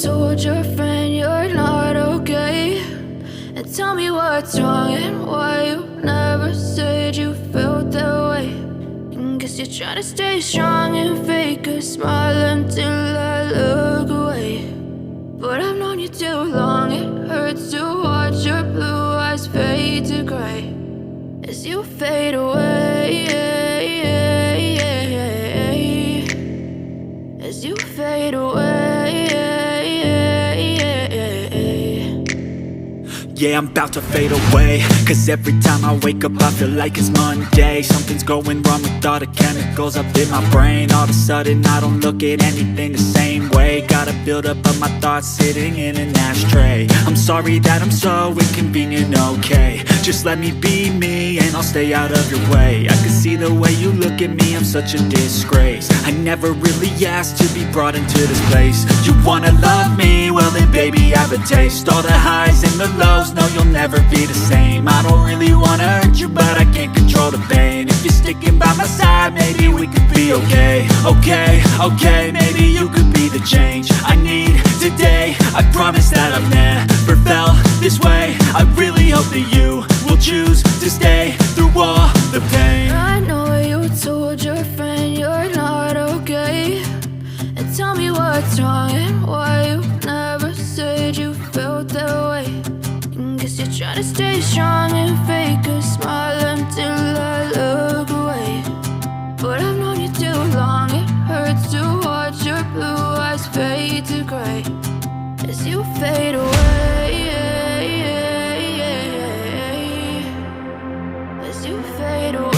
told your friend you're not okay, and tell me what's wrong and why you never said you felt that way. And guess you're trying to stay strong and fake a smile until I look away. But I've known you too long, it hurts to watch your blue eyes fade to gray as you fade away, as you fade away. Yeah, I'm about to fade away, cause every time I wake up I feel like it's Monday. Something's going wrong with all the chemicals up in my brain. All of a sudden I don't look at anything the same way. Gotta build up of my thoughts sitting in an ashtray. I'm sorry that I'm so inconvenient, okay. Just let me be me and I'll stay out of your way. I can see the way you look at me, I'm such a disgrace. I never really asked to be brought into this place. You wanna love me? Well then baby I have a taste. All the highs and the lows, no you'll never be the same. I don't really wanna hurt you but I can't control the pain. If you're sticking by my side maybe we could be okay. Okay, maybe you could be the change I need today. I promise that I've never felt this way. I really hope that you will choose to stay through all the pain. I know you told your friend you're not okay, and tell me what's wrong and why you never said you felt that way. And guess you're trying to stay strong and fake a smile until I look away. But I've known you too long, it hurts to watch your blue eyes fade to gray as you fade away, as you fade away,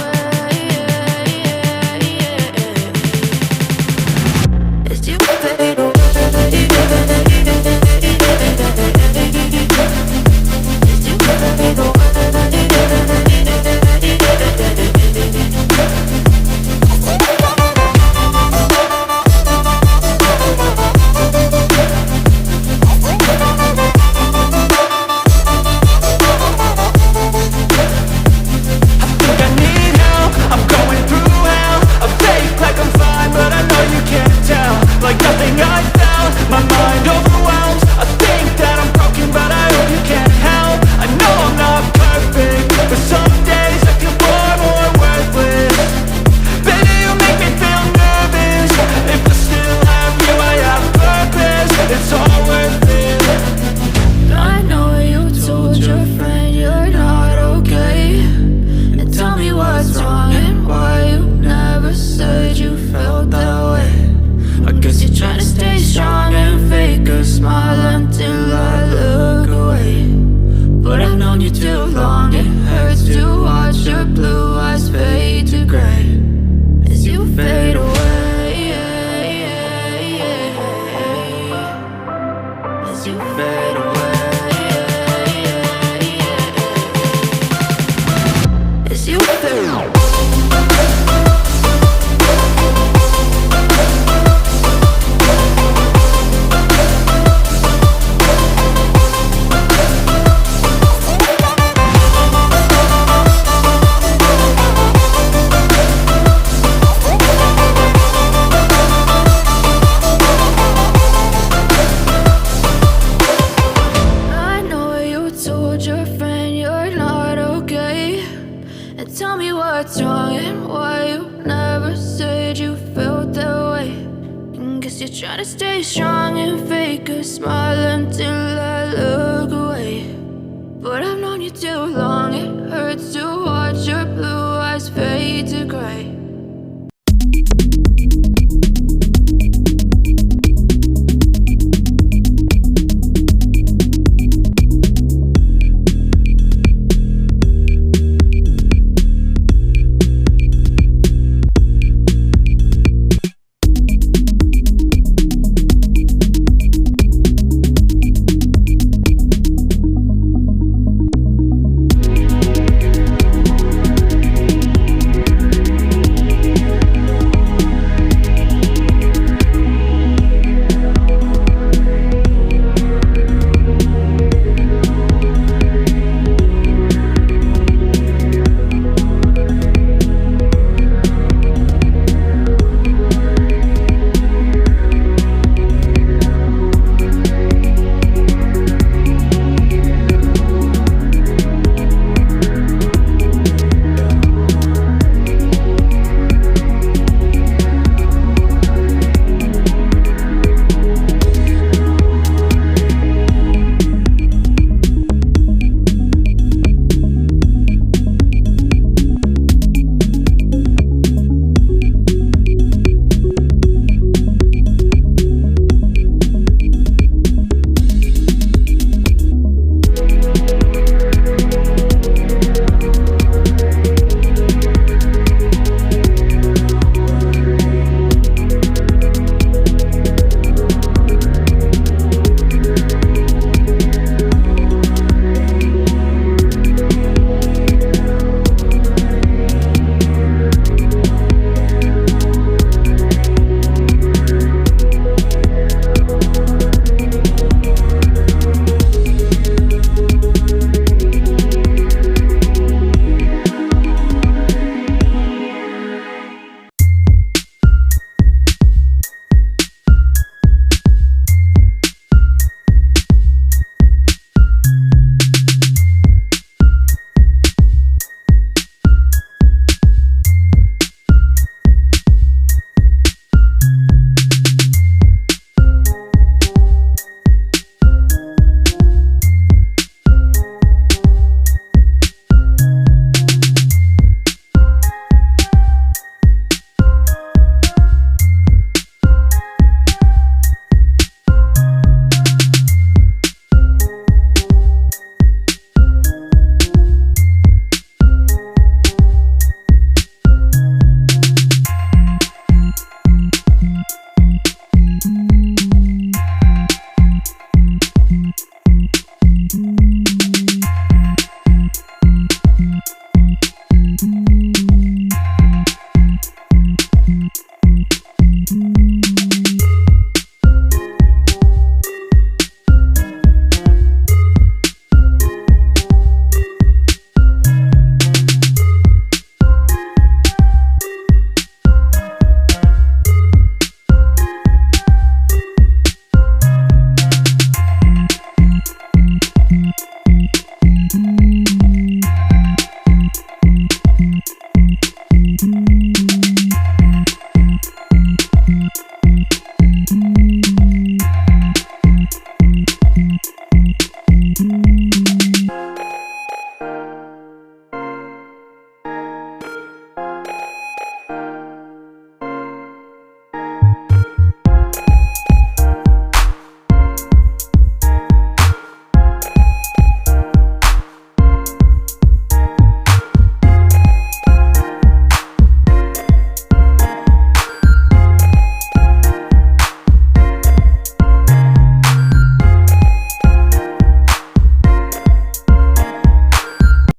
as you fade away. Like nothing I felt, my mind overwhelmed. I think that I'm broken, but I hope you can't help. I know I'm not perfect, but some days I feel far more worthless. Baby, you make me feel nervous. If I still have you, I have purpose. It's all worth it. I know you told your friend you're not okay, and tell me what's wrong and why you never said you felt that way. I guess you're trying to stay strong and fake a smile until I look away. But I've known you too long, it hurts to watch your blue eyes fade to gray as you fade away, as you fade away, as you fade away. Tell me what's wrong and why you never said you felt that way. And guess you're trying to stay strong and fake a smile until I look away. But I've known you too long, it hurts to watch your blue eyes fade to gray